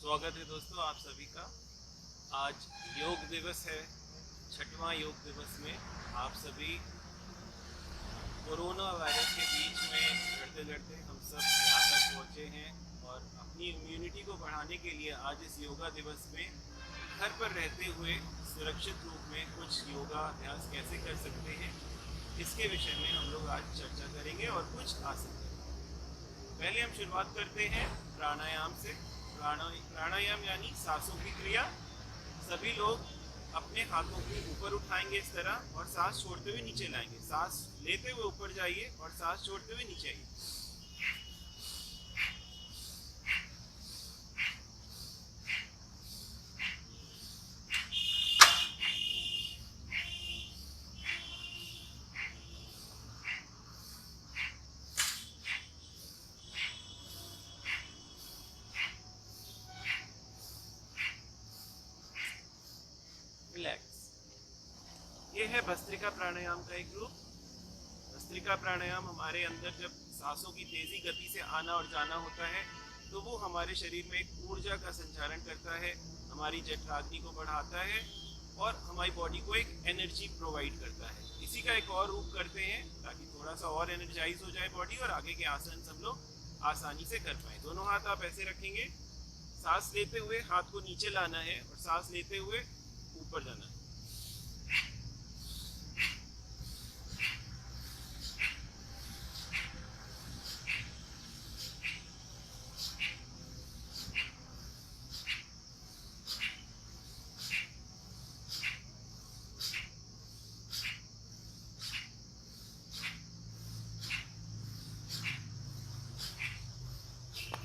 स्वागत है दोस्तों आप सभी का। आज योग दिवस है, छठवां योग दिवस में आप सभी कोरोना वायरस के बीच में लड़ते लड़ते हम सब यहाँ तक पहुँचे हैं और अपनी इम्यूनिटी को बढ़ाने के लिए आज इस योगा दिवस में घर पर रहते हुए सुरक्षित रूप में कुछ योगा अभ्यास कैसे कर सकते हैं, इसके विषय में हम लोग आज चर्चा करेंगे और कुछ आसन करेंगे। पहले हम शुरुआत करते हैं प्राणायाम से। प्राणायाम यानी सांसों की क्रिया। सभी लोग अपने हाथों को ऊपर उठाएंगे इस तरह और सांस छोड़ते हुए नीचे लाएंगे। सांस लेते हुए ऊपर जाइए और सांस छोड़ते हुए नीचे आइए। रिलैक्स। ये है भस्त्रिका प्राणायाम का एक रूप। भस्त्रिका प्राणायाम हमारे अंदर जब सांसों की तेजी गति से आना और जाना होता है तो वो हमारे शरीर में एक ऊर्जा का संचारण करता है, हमारी जठराग्नि को बढ़ाता है और हमारी बॉडी को एक एनर्जी प्रोवाइड करता है। इसी का एक और रूप करते हैं ताकि थोड़ा सा और एनर्जाइज हो जाए बॉडी और आगे के आसन हम लोग आसानी से कर पाए। दोनों हाथ आप ऐसे रखेंगे, सांस लेते हुए हाथ को नीचे लाना है और सांस लेते हुए ऊपर जाना है।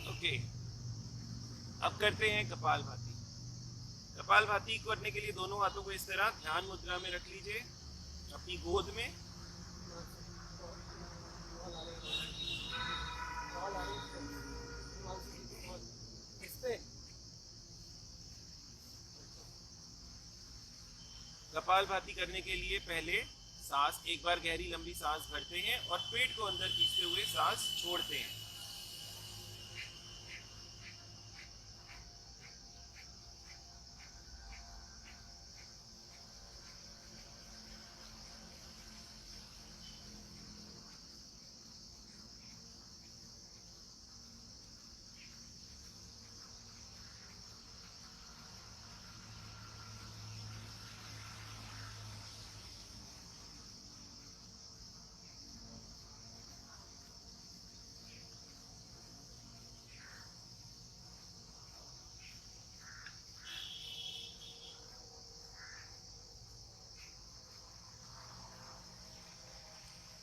ओके, अब करते हैं कपालभाति। कपालभाति करने के लिए दोनों हाथों को इस तरह ध्यान मुद्रा में रख लीजिए अपनी गोद में। कपालभाति करने के लिए पहले सांस एक बार गहरी लंबी सांस भरते हैं और पेट को अंदर खींचते हुए सांस छोड़ते हैं।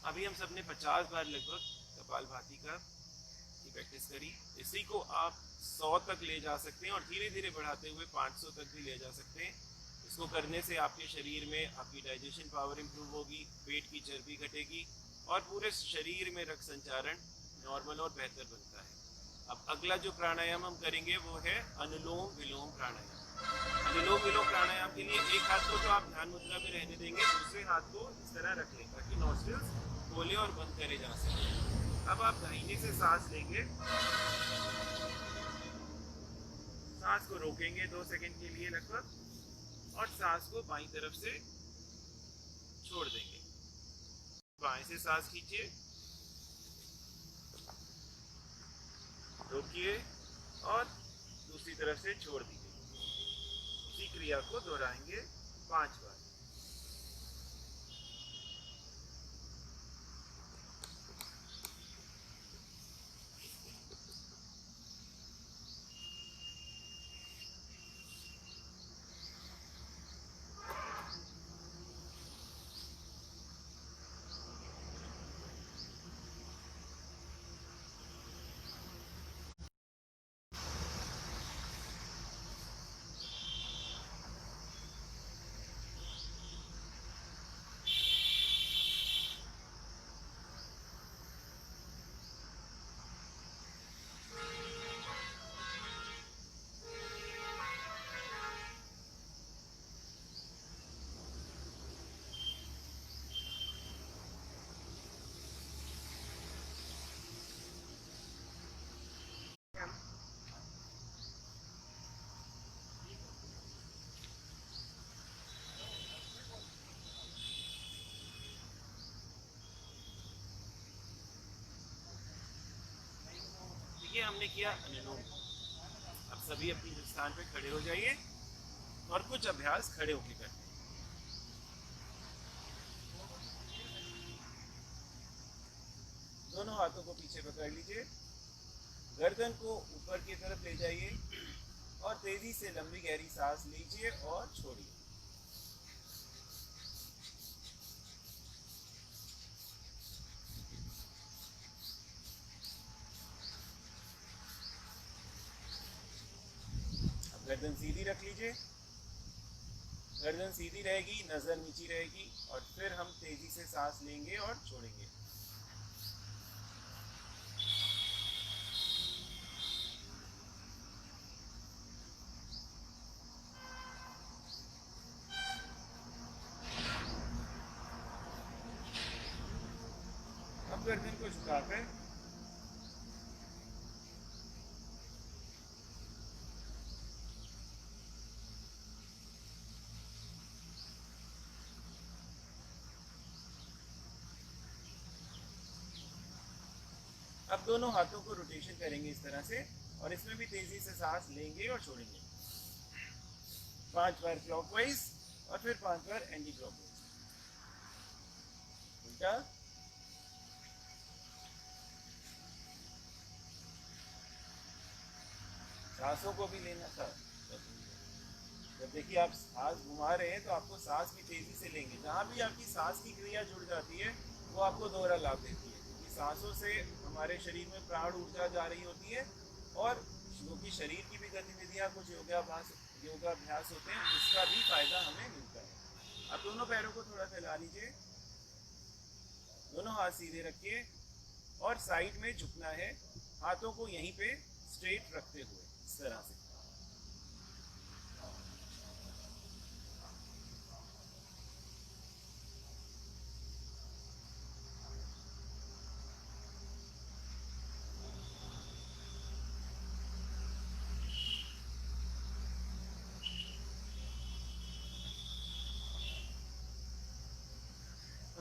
अभी हम सब ने 50 बार लगभग कपालभाति का प्रैक्टिस करी। इसी को आप 100 तक ले जा सकते हैं और धीरे धीरे बढ़ाते हुए 500 तक भी ले जा सकते हैं। इसको करने से आपके शरीर में आपकी डाइजेशन पावर इंप्रूव होगी, पेट की चर्बी घटेगी और पूरे शरीर में रक्त संचारण नॉर्मल और बेहतर बनता है। अब अगला जो प्राणायाम हम करेंगे वो है अनुलोम विलोम प्राणायाम। अनुलोम विलोम प्राणायाम के लिए एक हाथ को तो आप ध्यान मुद्रा में रहने देंगे, दूसरे हाथ को इस तरह रख लें ताकि नॉस्ट्रिल्स खोले और बंद करे जा सके। अब आप दाहिने से सांस लेंगे, सांस को रोकेंगे 2 सेकंड के लिए लगभग और सांस को बाईं तरफ से छोड़ देंगे। बाएं से सांस खींचिए, रोकिए और दूसरी तरफ से छोड़ दीजिए। इसी क्रिया को दोहराएंगे 5 बार। ये हमने किया अनुलोम। अब सभी अपनी स्थान पे खड़े हो जाइए और कुछ अभ्यास खड़े होकर करते हैं। दोनों हाथों को पीछे पकड़ लीजिए, गर्दन को ऊपर की तरफ ले जाइए और तेजी से लंबी गहरी सांस लीजिए और छोड़िए। अब गर्दन सीधी रख लीजिए, गर्दन सीधी रहेगी, नजर नीची रहेगी और फिर हम तेजी से सांस लेंगे और छोड़ेंगे। अब गर्दन को झुकाकर अब दोनों हाथों को रोटेशन करेंगे इस तरह से और इसमें भी तेजी से सांस लेंगे और छोड़ेंगे। 5 बार क्लॉकवाइज और फिर 5 बार एंटी क्लॉकवाइज। उल्टा। सांसों को भी लेना था। जब देखिए आप सांस घुमा रहे हैं तो आपको सांस भी तेजी से लेंगे। जहाँ भी आपकी सांस की क्रिया जुड़ जाती है वो आपको दोहरा लाभ देती है, क्योंकि सांसों से हमारे शरीर में प्राण ऊर्जा जा रही होती है और जो कि शरीर की भी गतिविधियाँ, कुछ योगाभ्यास होते हैं, उसका भी फायदा हमें मिलता है। अब दोनों पैरों को थोड़ा फैला लीजिए, दोनों हाथ सीधे रखिए और साइड में झुकना है, हाथों को यहीं पे स्ट्रेट रखते हुए इस तरह से।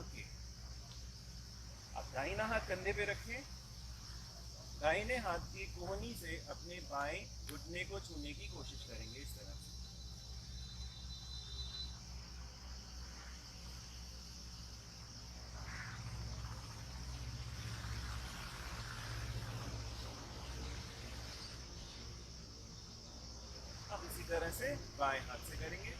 ओके, अब दाहिना हाथ कंधे पे रखें, दाहिने हाथ की कोहनी से अपने बाएं घुटने को छूने की कोशिश करेंगे इस तरह से। अब इसी तरह से बाएं हाथ से करेंगे।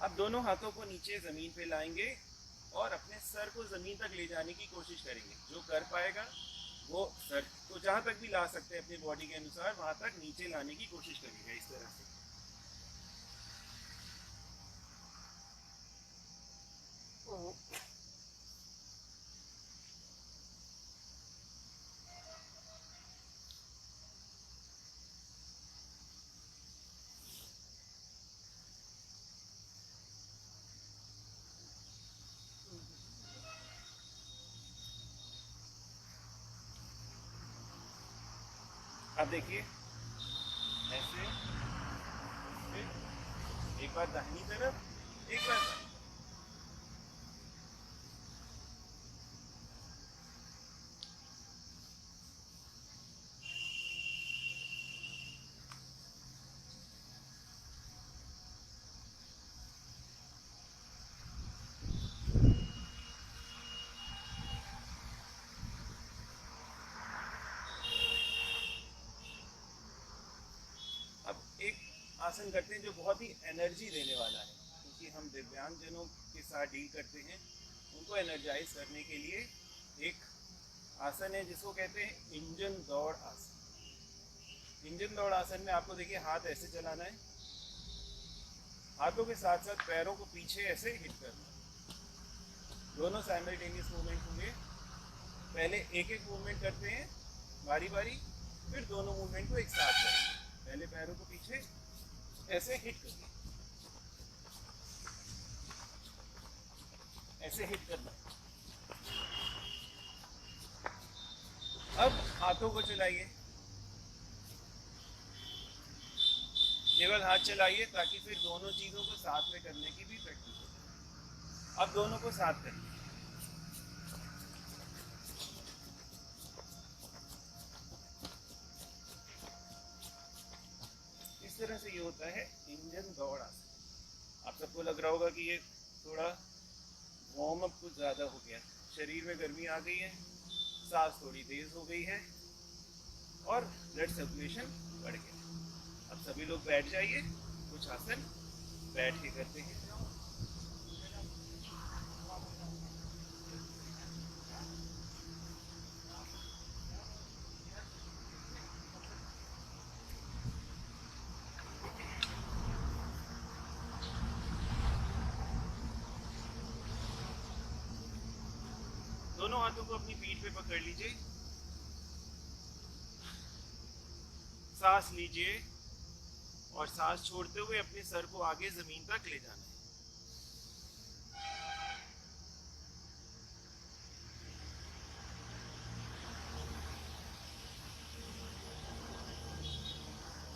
अब दोनों हाथों को नीचे जमीन पे लाएंगे और अपने सर को जमीन तक ले जाने की कोशिश करेंगे। जो कर पाएगा वो सर को जहां तक भी ला सकते हैं अपनी बॉडी के अनुसार, वहां तक नीचे लाने की कोशिश करिएगा इस तरह से। अब देखिए ऐसे, एक बार दाहिनी तरफ, एक बार बाईं। आसन करते हैं जो बहुत ही एनर्जी देने वाला है, क्योंकि हम दिव्यांगजनों के साथ डील करते हैं। उनको एनर्जाइज करने के लिए एक आसन है जिसको कहते हैं इंजन दौड़ आसन। इंजन दौड़ आसन में आपको देखिए हाथ ऐसे चलाना है, हाथों के साथ साथ पैरों को पीछे ऐसे हिट करना है। दोनों साइमल्टेनियस मूवमेंट होंगे। पहले एक एक मूवमेंट करते हैं बारी बारी, फिर दोनों मूवमेंट को एक साथ करेंगे। पहले पैरों को पीछे ऐसे हिट करना, ऐसे हिट करना। अब हाथों को चलाइए, केवल हाथ चलाइए ताकि फिर दोनों चीज़ों को साथ में करने की भी प्रैक्टिस हो जाए। अब दोनों को साथ करिए। इस तरह से ये होता है इंजन दौड़ आसन। आप सबको लग रहा होगा कि ये थोड़ा वार्म अप कुछ ज़्यादा हो गया, शरीर में गर्मी आ गई है, सांस थोड़ी तेज हो गई है और ब्लड सर्कुलेशन बढ़ गया। अब सभी लोग बैठ जाइए, कुछ आसन बैठ के करते हैं। दोनों हाथों को अपनी पीठ पे पकड़ लीजिए, सांस लीजिए और सांस छोड़ते हुए अपने सर को आगे जमीन तक ले जाना है।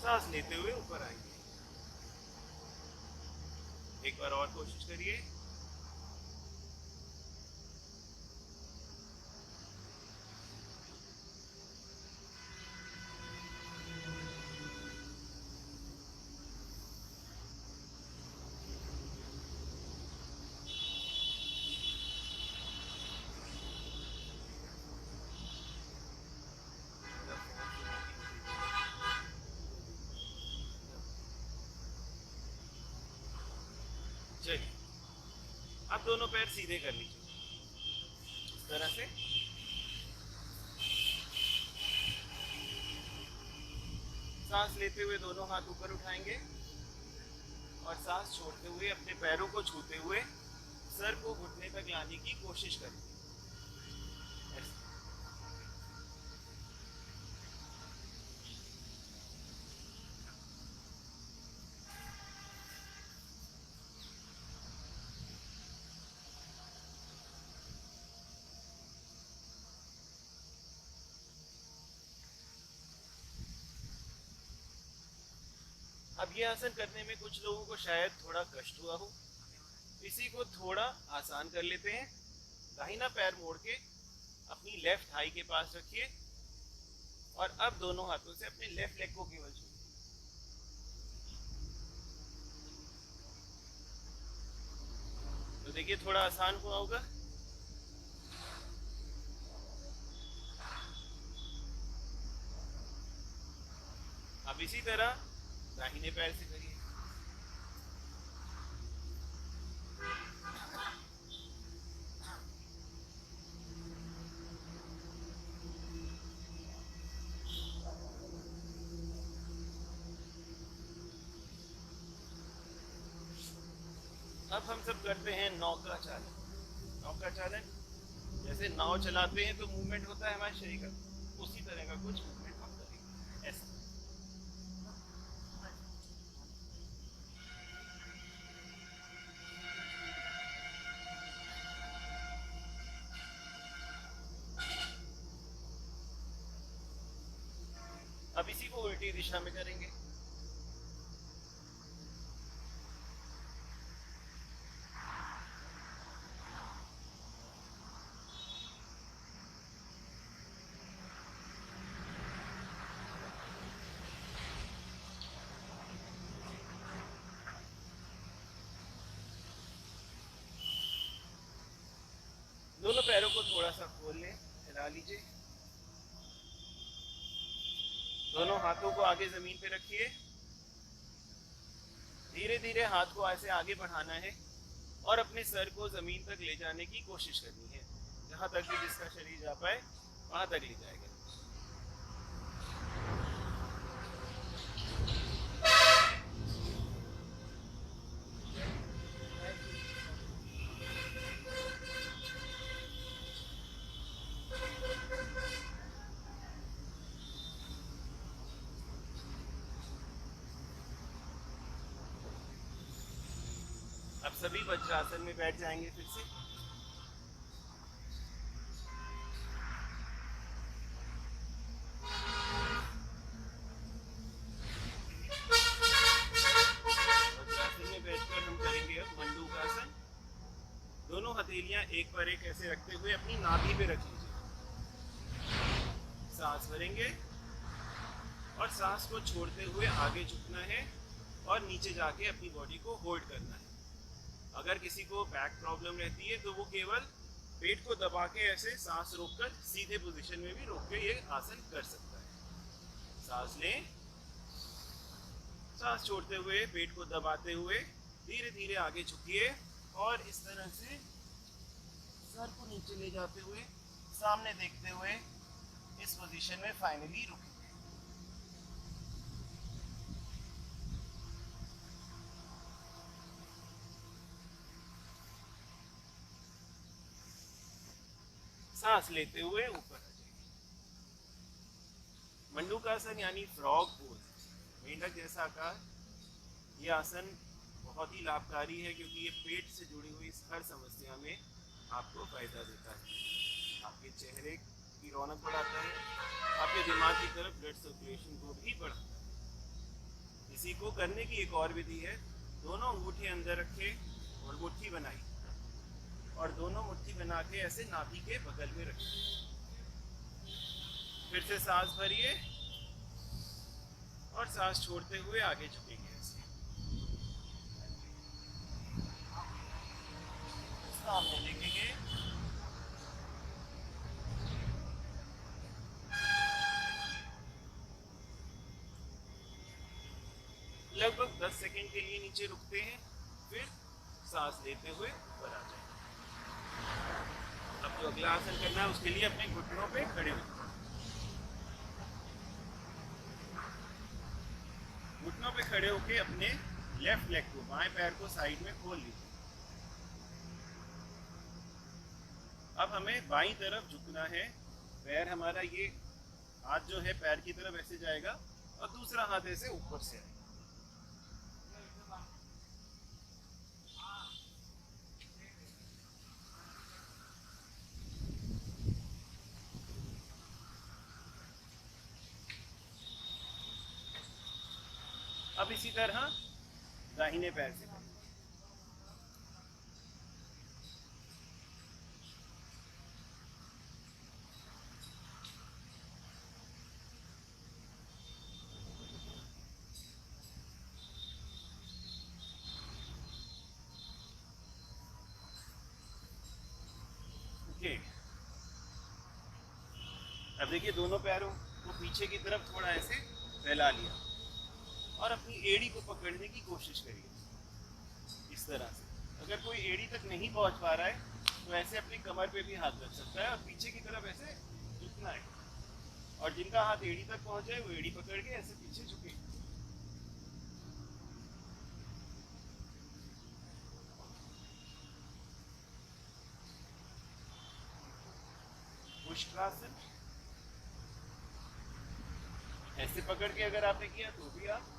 सांस लेते हुए ऊपर आइए। एक बार और कोशिश करिए। चलिए, अब दोनों पैर सीधे कर लीजिए इस तरह से। सांस लेते हुए दोनों हाथ ऊपर उठाएंगे और सांस छोड़ते हुए अपने पैरों को छूते हुए सर को घुटने तक लाने की कोशिश करें। अब ये आसन करने में कुछ लोगों को शायद थोड़ा कष्ट हुआ हो, इसी को थोड़ा आसान कर लेते हैं। दाहिना पैर मोड़ के अपनी लेफ्ट थाई के पास रखिए और अब दोनों हाथों से अपने लेफ्ट लेग को केवल छूइए। तो देखिए थोड़ा आसान हुआ होगा। अब इसी तरह दाहिने पैर से करिए। अब हम सब करते हैं नौका चालन। नौका चालन जैसे नाव चलाते हैं तो मूवमेंट होता है हमारे शरीर का, उसी तरह का कुछ मूवमेंट हम करेंगे ऐसा। अब इसी को उल्टी दिशा में करेंगे। दोनों पैरों को थोड़ा सा खोल लें, हिला लीजिए। दोनों हाथों को आगे जमीन पे रखिए। धीरे धीरे हाथ को ऐसे आगे बढ़ाना है और अपने सर को जमीन तक ले जाने की कोशिश करनी है। जहां तक भी जिसका शरीर जा पाए वहां तक ले जाएगा। अब सभी वज्रासन में बैठ जाएंगे फिर से। एक पर एक ऐसे रखते हुए अपनी नाभि पे रख लीजिए। सांस भरेंगे और सांस को छोड़ते हुए आगे झुकना है और नीचे जाके अपनी बॉडी को होल्ड करना है। अगर किसी को बैक प्रॉब्लम रहती है तो वो केवल पेट को दबा के ऐसे सांस रोककर सीधे पोजीशन में भी रोक के ये आसन कर सकता है। सांस लें, सांस छोड़ते हुए पेट को दबाते हुए धीरे धीरे आगे झुकिए और इस तरह से सर को नीचे ले जाते हुए सामने देखते हुए इस पोजीशन में फाइनली रुकिए। सांस लेते हुए ऊपर आ जाइए। मंडूकासन यानी फ्रॉग पोज, मेंढक जैसा आकार। ये आसन बहुत ही लाभकारी है क्योंकि ये पेट से जुड़ी हुई हर समस्या में आपको फायदा देता है। आपके चेहरे की रौनक बढ़ाता है, आपके दिमाग की तरफ ब्लड सर्कुलेशन को भी बढ़ाता है। इसी को करने की एक और विधि है, दोनों अंगूठे अंदर रखें और मुट्ठी बनाइए और दोनों मुट्ठी बना के ऐसे नाभि के बगल में रखिए। फिर से सांस भरिए और सांस छोड़ते हुए आगे झुकेंगे ऐसे। सामने देखेंगे, लगभग 10 सेकंड के लिए नीचे रुकते हैं, फिर सांस लेते हुए ऊपर आ जाएंगे। अब जो अगला आसन करना है उसके लिए अपने घुटनों पे खड़े हो। घुटनों पे खड़े होके अपने लेफ्ट लेग को, बाएं पैर को साइड में खोल लीजिए। अब हमें बाईं तरफ झुकना है। पैर हमारा ये हाथ जो है पैर की तरफ ऐसे जाएगा और दूसरा हाथ ऐसे ऊपर से आएगा। अब इसी तरह दाहिने पैर से ओके। अब देखिए दोनों पैरों को पीछे की तरफ थोड़ा ऐसे फैला लिया और अपनी एड़ी को पकड़ने की कोशिश करिए इस तरह से। अगर कोई एड़ी तक नहीं पहुंच पा रहा है तो ऐसे अपनी कमर पे भी हाथ रख सकता है और पीछे की तरफ ऐसे झुकना है, और जिनका हाथ एड़ी तक पहुंच जाए वो एड़ी पकड़ के ऐसे पीछे झुके। पुष्टरासन ऐसे पकड़ के अगर आपने किया तो भी आप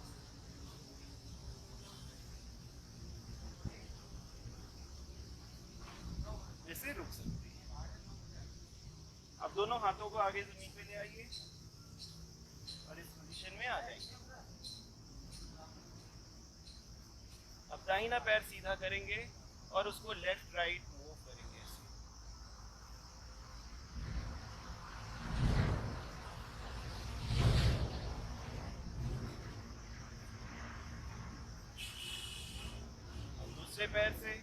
ऐसे रुक सकते हैं। अब दोनों हाथों को आगे जमीन पे ले आइए और इस पोजीशन में आ जाएंगे। अब दाहिना पैर सीधा करेंगे और उसको लेफ्ट राइट मूव करेंगे ऐसे। अब दूसरे पैर से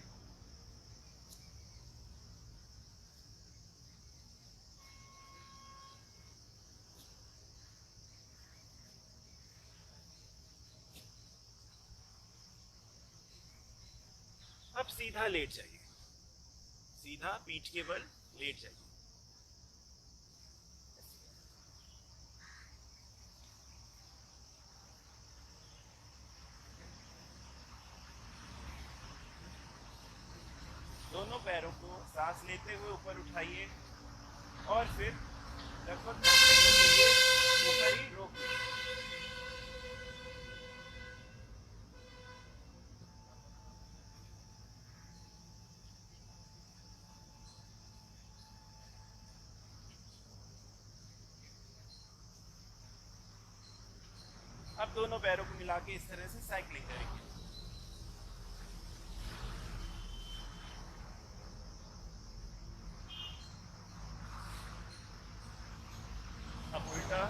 अब सीधा लेट जाइए, सीधा पीठ के बल लेट जाइए। दोनों पैरों को सांस लेते हुए ऊपर उठाइए और फिर लगभग 10 सेकंड के लिए ऊपर ही रोक दीजिए। अब दोनों पैरों को मिला के इस तरह से साइकिलिंग करेंगे। उल्टा,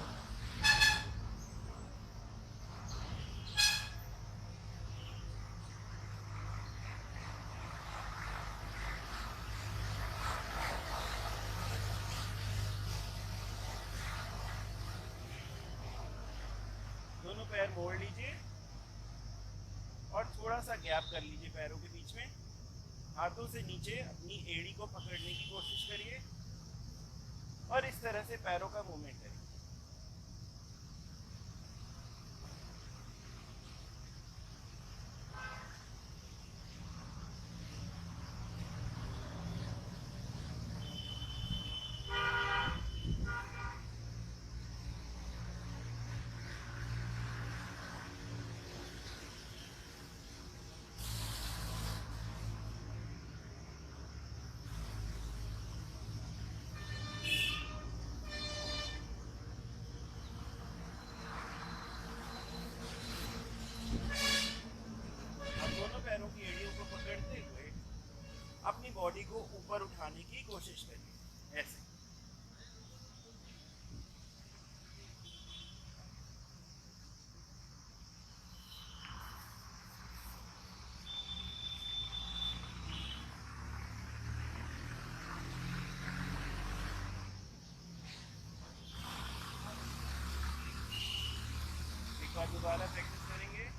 दोनों पैर मोड़ लीजिए और थोड़ा सा गैप कर लीजिए पैरों के बीच में। हाथों से नीचे अपनी एड़ी को पकड़ने की कोशिश करिए और इस तरह से पैरों का मूवमेंट करिए। अपनी बॉडी को ऊपर उठाने की कोशिश करिए, ऐसे। एक बार दोबारा प्रैक्टिस करेंगे।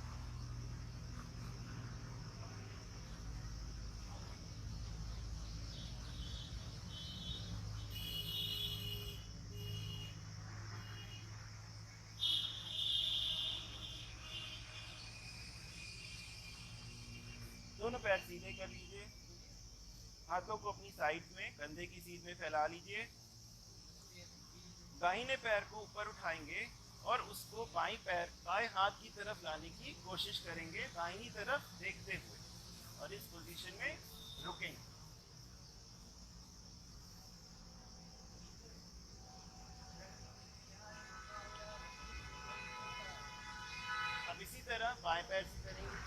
दोनों पैर सीधे कर लीजिए, हाथों को अपनी साइड में कंधे की सीध में फैला लीजिए। दाहिने पैर को ऊपर उठाएंगे और उसको बाएं हाथ की तरफ लाने की कोशिश करेंगे, दाहिनी तरफ देखते हुए, और इस पोजीशन में रुकेंगे। अब इसी तरह बाएं पैर से करेंगे।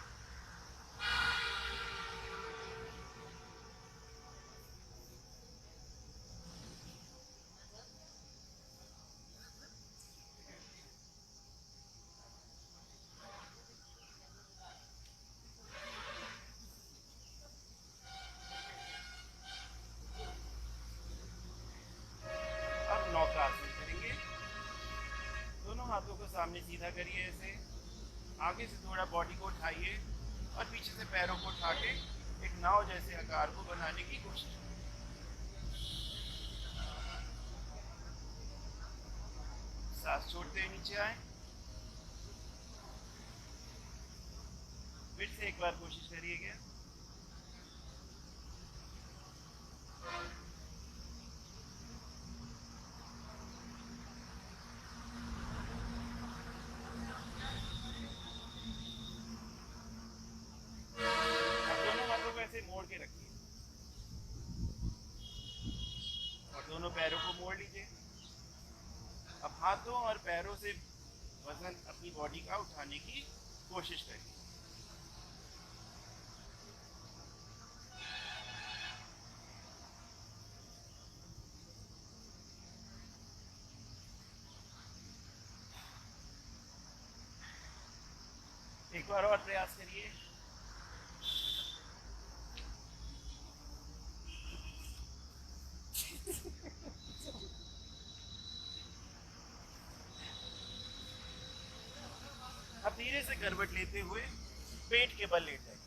करेंगे, दोनों हाथों को सामने सीधा करिए, ऐसे आगे से थोड़ा बॉडी को उठाइए और पीछे से पैरों को उठा के एक नाव जैसे आकार को बनाने की कोशिश करें। सांस छोड़ते हुए नीचे आए। फिर से एक बार कोशिश करिएगा। मोड़ के रखिए और दोनों पैरों को मोड़ लीजिए। अब हाथों और पैरों से वजन अपनी बॉडी का उठाने की कोशिश करिए। एक बार और प्रयास करिए। अब धीरे से करवट लेते हुए पेट के बल लेट जाइए।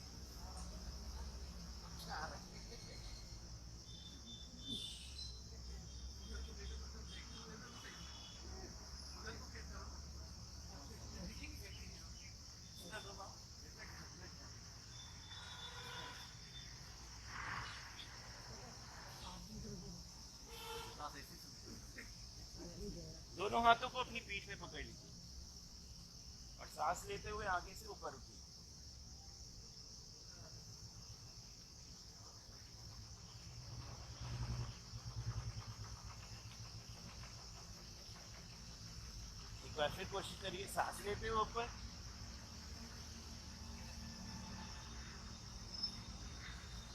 दोनों हाथों को अपनी पीठ में पकड़ लीजिए और सांस लेते हुए आगे से ऊपर उठिए। एक बार फिर कोशिश करिए, सांस लेते हुए ऊपर,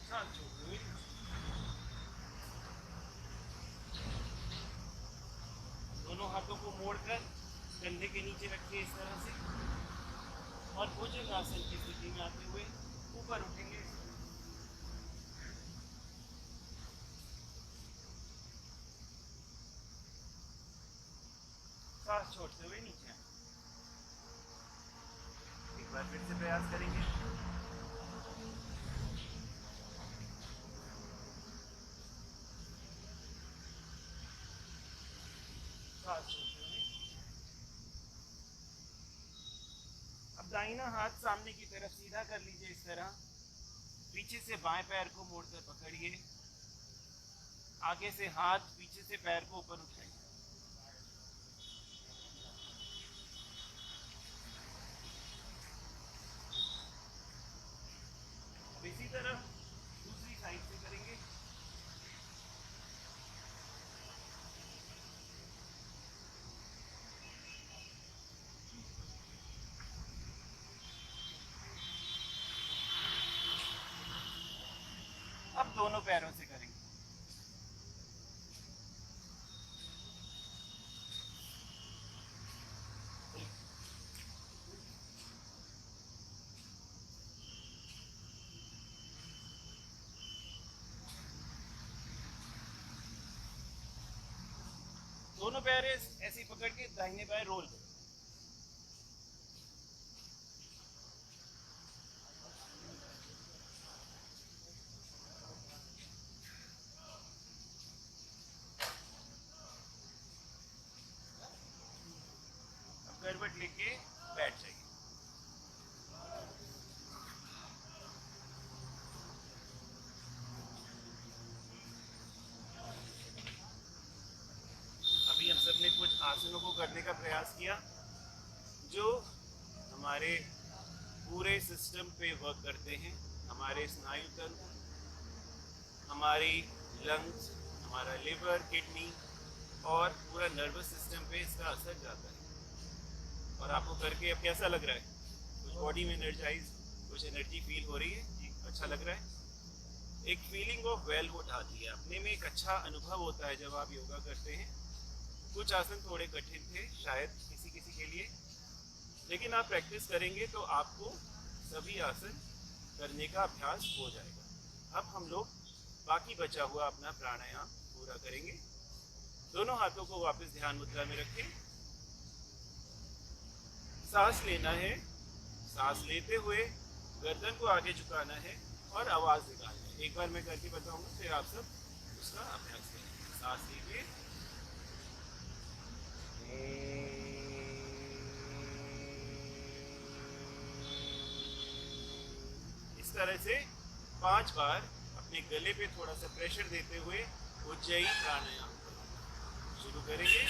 सांस छोड़ते हुए। दोनों हाथों को मोड़कर कंधे के नीचे रखिए इस तरह से, और भुजंगासन की स्थिति में आते हुए ऊपर उठेंगे। सांस छोड़ते हुए नीचे आए। एक बार फिर से प्रयास करेंगे। सांस छोड़ते हुए। अब दाहिना हाथ सामने की तरफ सीधा कर लीजिए इस तरह। पीछे से बाएं पैर को मोड़कर पकड़िए, आगे से हाथ पीछे से पैर को ऊपर उठाइए। अब इसी तरह दूसरी साइड से करेंगे। अब दोनों पैरों से करेंगे। दोनों पैर ऐसे पकड़ के दाहिने पैर रोल करें। अब करवट लेके बैठ जाइए। अभी हम सब ने कुछ आसनों को करने का प्रयास किया जो हमारे पूरे सिस्टम पे वर्क करते हैं। हमारे स्नायु तंत्र, हमारी लंग्स, हमारा लिवर, किडनी और पूरा नर्वस सिस्टम पे इसका असर जाता है। और आपको करके अब कैसा लग रहा है? कुछ बॉडी में एनर्जाइज, कुछ एनर्जी फील हो रही है? जी, अच्छा लग रहा है। एक फीलिंग ऑफ वेलहुड आती है, अपने में एक अच्छा अनुभव होता है जब आप योगा करते हैं। कुछ आसन थोड़े कठिन थे शायद किसी किसी के लिए, लेकिन आप प्रैक्टिस करेंगे तो आपको सभी आसन करने का अभ्यास हो जाएगा। अब हम लोग बाकी बचा हुआ अपना प्राणायाम पूरा करेंगे। दोनों हाथों को वापस ध्यान मुद्रा में रखें। सांस लेना है, सांस लेते हुए गर्दन को आगे झुकाना है और आवाज निकालना है। एक बार मैं करके बताऊंगा, फिर आप सब उसका अभ्यास करें। सांस लीजिए, इस तरह से 5 बार अपने गले पे थोड़ा सा प्रेशर देते हुए उज्जयी प्राणायाम शुरू करेंगे।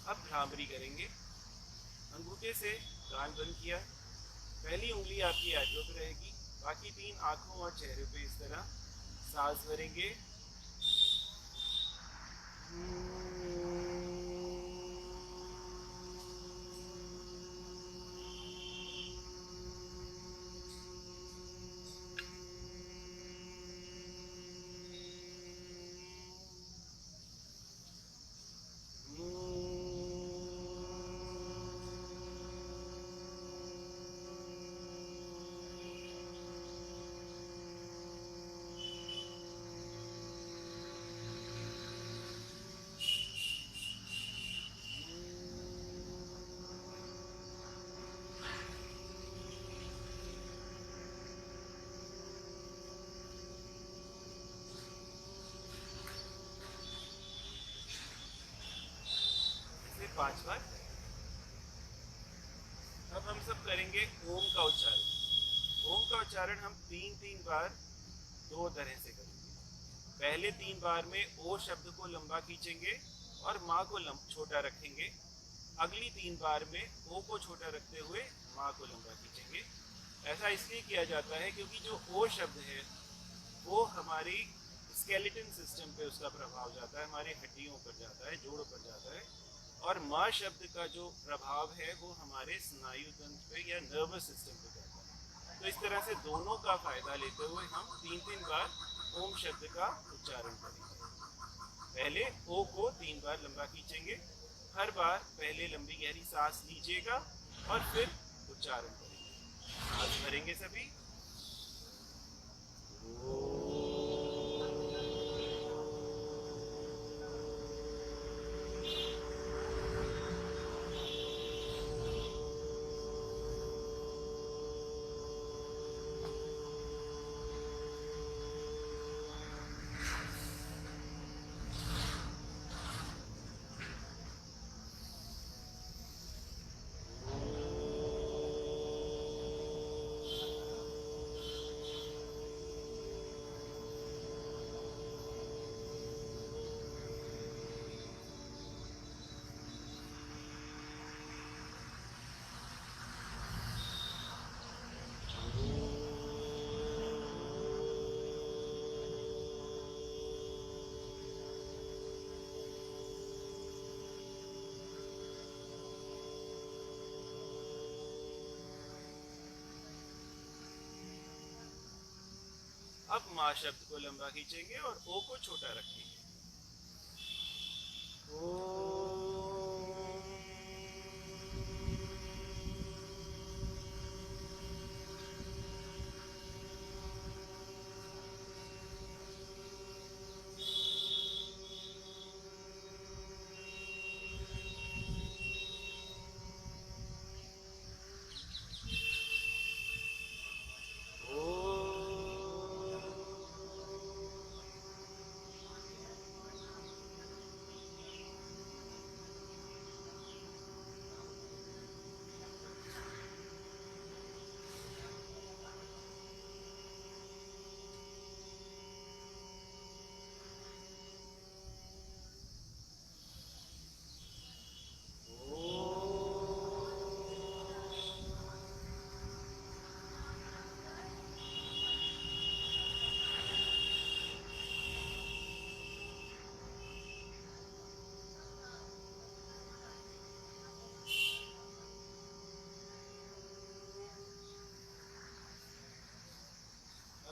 अब भ्रामरी करेंगे। अंगूठे से कान बंद किया, पहली उंगली आपकी आंखों पे रहेगी, बाकी 3 आंखों और चेहरे पे इस तरह सांस भरेंगे। 5 बार करें। अब हम सब करेंगे ओम का उच्चारण। ओम का उच्चारण हम 3-3 बार 2 तरह से करेंगे। पहले 3 बार में ओ शब्द को लंबा खींचेंगे और माँ को छोटा रखेंगे। अगली 3 बार में ओ को छोटा रखते हुए माँ को लंबा खींचेंगे। ऐसा इसलिए किया जाता है क्योंकि जो ओ शब्द है वो हमारी स्केलेटन सिस्टम पे उसका प्रभाव जाता है, हमारी हड्डियों पर जाता है, जोड़ों पर जाता है। और माँ शब्द का जो प्रभाव है वो हमारे स्नायु तंत्र पे या नर्वस सिस्टम पे जाता है। तो इस तरह से दोनों का फायदा लेते हुए हम 3-3 बार ओम शब्द का उच्चारण करेंगे। पहले ओ को 3 बार लंबा खींचेंगे। हर बार पहले लंबी गहरी सांस लीजिएगा और फिर उच्चारण करेंगे। सांस भरेंगे सभी। अब माँ शब्द को लंबा खींचेंगे और ओ को छोटा रखेंगे।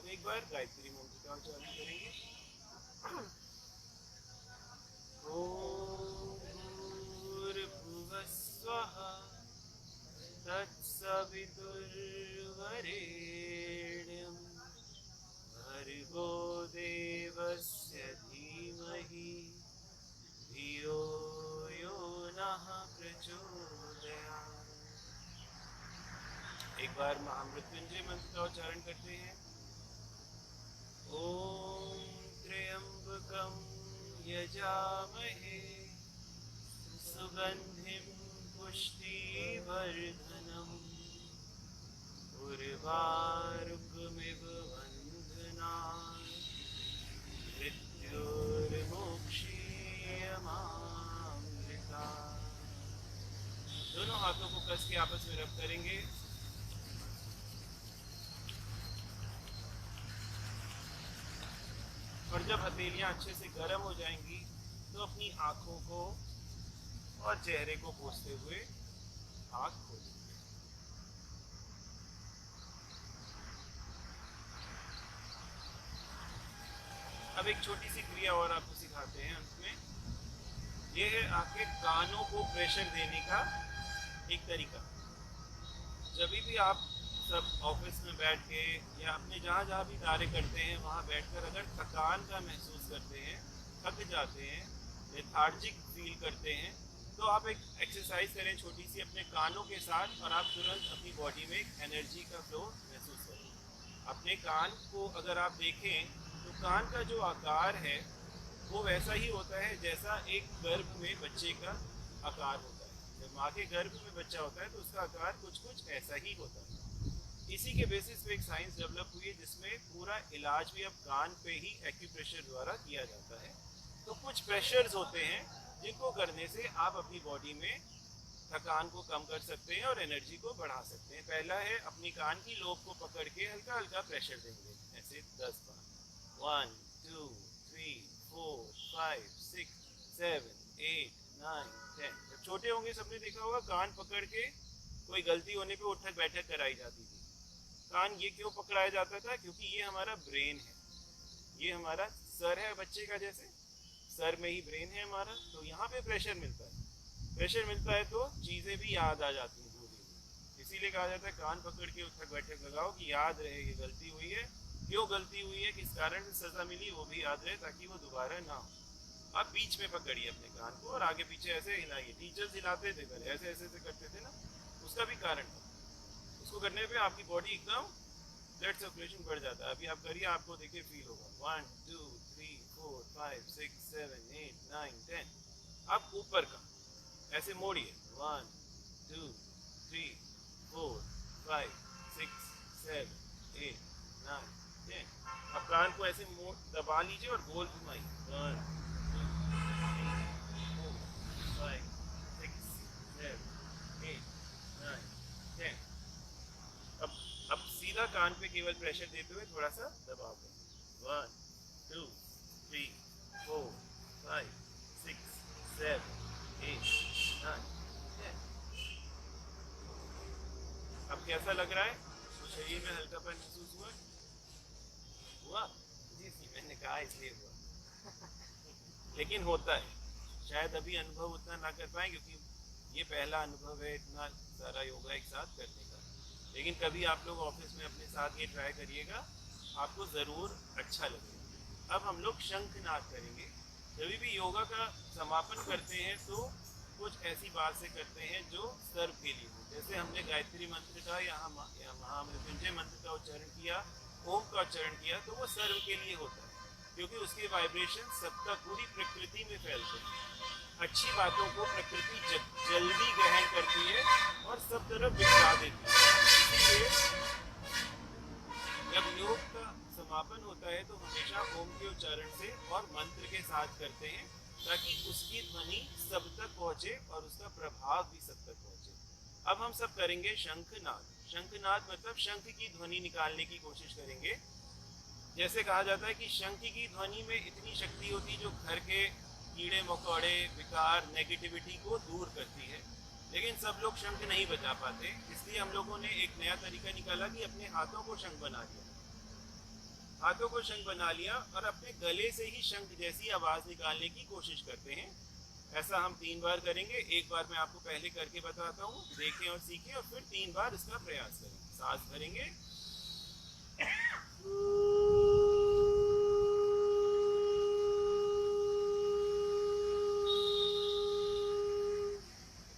एक बार गायत्री मंत्र का उच्चारण करेंगे। ओम भूर्भुवः स्वः तत्सवितुर्वरेण्यं भर्गो देवस्य धीमहि धियो यो नः प्रचोदयात्। एक बार महामृत्युंजय मंत्र का उच्चारण करते हैं। ओम त्र्यंबकं यजामहे सुगंधिं पुष्टिवर्धनम् उर्वारुकमिव बन्धनान् मृत्युर्मोक्षीयमामृतात्। दोनों हाथों को कस के आपस में रब करेंगे। और जब हथेलियां अच्छे से गर्म हो जाएंगी तो अपनी आंखों को और चेहरे को पोंछते हुए आंख खोलें। अब एक छोटी सी क्रिया और आपको सिखाते हैं अंत में। ये है आपके कानों को प्रेशर देने का एक तरीका। जब भी आप सब ऑफिस में बैठ के या अपने जहाँ भी कार्य करते हैं वहाँ बैठकर अगर थकान का महसूस करते हैं, थक जाते हैं, लेथार्जिक फील करते हैं, तो आप एक एक्सरसाइज करें छोटी सी अपने कानों के साथ और आप तुरंत अपनी बॉडी में एक एनर्जी का फ्लो महसूस करें। अपने कान को अगर आप देखें तो कान का जो आकार है वो वैसा ही होता है जैसा एक गर्भ में बच्चे का आकार होता है। जब माँ के गर्भ में बच्चा होता है तो उसका आकार कुछ कुछ ऐसा ही होता है। इसी के बेसिस पे एक साइंस डेवलप हुई है जिसमें पूरा इलाज भी अब कान पे ही एक्यूप्रेशर द्वारा किया जाता है। तो कुछ प्रेशर्स होते हैं जिनको करने से आप अपनी बॉडी में थकान को कम कर सकते हैं और एनर्जी को बढ़ा सकते हैं। पहला है अपनी कान की लोब को पकड़ के हल्का हल्का प्रेशर देंगे, ऐसे 10 बार। 1 2 3 4 5 6 7 8 9 10। जब छोटे होंगे सबने देखा होगा कान पकड़ के कोई गलती होने पे उठक बैठक कराई जाती थी। कान ये क्यों पकड़ाया जाता था? क्योंकि ये हमारा ब्रेन है, ये हमारा सर है बच्चे का, जैसे सर में ही ब्रेन है हमारा, तो यहाँ पे प्रेशर मिलता है। प्रेशर मिलता है तो चीज़ें भी याद आ जाती हैं धीरे धीरे। इसीलिए कहा जाता है कान पकड़ के उठक बैठक लगाओ कि याद रहे ये गलती हुई है, क्यों गलती हुई है, किस कारण से सजा मिली, वो भी याद रहे ताकि वो दोबारा ना हो। आप बीच में पकड़िए अपने कान को और आगे पीछे ऐसे हिलाइए। टीचर्स हिलाते थे पहले, ऐसे ऐसे करते थे ना, उसका भी कारण था। उसको करने पे आपकी बॉडी एकदम ब्लड सर्कुलेशन बढ़ जाता है। अभी आप करिए, आपको देखिए फील होगा। 1 2 3 4 5 6 7 8 9 10। अब ऊपर का ऐसे मोड़िए। 1 2 3 4 5 6 7 8 9 10। अब कान को ऐसे मोड़ दबा लीजिए और गोल घुमाइए। 1 2 3 4 5 6 7 8 9 10। अब सीधा कान पे केवल प्रेशर देते हुए थोड़ा सा दबाव करें। 1 2 3 4 5 6 7 8 9 10। अब कैसा लग रहा है? तो शरीर में हल्कापन महसूस हुआ? जी जी, मैंने कहा इसलिए हुआ। लेकिन होता है, शायद अभी अनुभव उतना ना कर पाए क्योंकि ये पहला अनुभव है इतना सारा योगा एक साथ करने का। लेकिन कभी आप लोग ऑफिस में अपने साथ ये ट्राई करिएगा, आपको ज़रूर अच्छा लगेगा। अब हम लोग शंखनाद करेंगे। जब भी योगा का समापन करते हैं तो कुछ ऐसी बात से करते हैं जो सर्व के लिए हो। जैसे हमने गायत्री मंत्र का या महामृत्युंजय मंत्र का उच्चारण किया, ओम का उच्चारण किया, तो वो सर्व के लिए होता है क्योंकि उसके वाइब्रेशन सब तक पूरी प्रकृति में फैलते हैं। अच्छी बातों को प्रकृति जल्दी ग्रहण करती है और सब तरफ बिखरा देती है। इसलिए जब योग का समापन होता है तो हमेशा ओम के उच्चारण से और मंत्र के साथ करते हैं ताकि उसकी ध्वनि सब तक पहुंचे और उसका प्रभाव भी सब तक पहुंचे। अब हम सब करेंगे शंखनाद। शंखनाद मतलब शंख की ध्वनि निकालने की कोशिश करेंगे। जैसे कहा जाता है कि शंख की ध्वनि में इतनी शक्ति होती है जो घर के कीड़े मकोड़े, विकार, नेगेटिविटी को दूर करती है। लेकिन सब लोग शंख नहीं बजा पाते, इसलिए हम लोगों ने एक नया तरीका निकाला कि अपने हाथों को शंख बना लिया। हाथों को शंख बना लिया और अपने गले से ही शंख जैसी आवाज निकालने की कोशिश करते हैं। ऐसा हम 3 बार करेंगे। एक बार मैं आपको पहले करके बताता हूँ, देखें और सीखें, और फिर 3 बार इसका प्रयास करेंगे। सांस भरेंगे,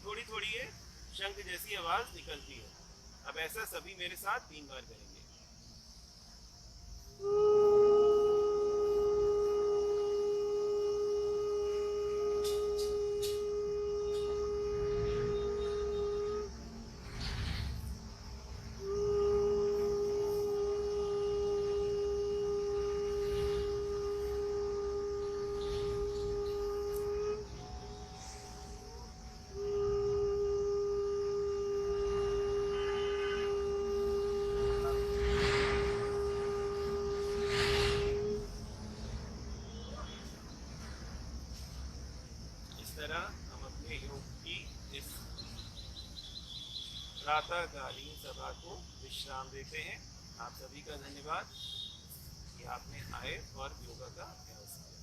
थोड़ी थोड़ी ये शंख जैसी आवाज निकलती है। अब ऐसा सभी मेरे साथ 3 बार करेंगे। हम अपने योग की इस प्रातःकालीन सभा को विश्राम देते हैं। आप सभी का धन्यवाद कि आपने आए और योगा का अभ्यास किया।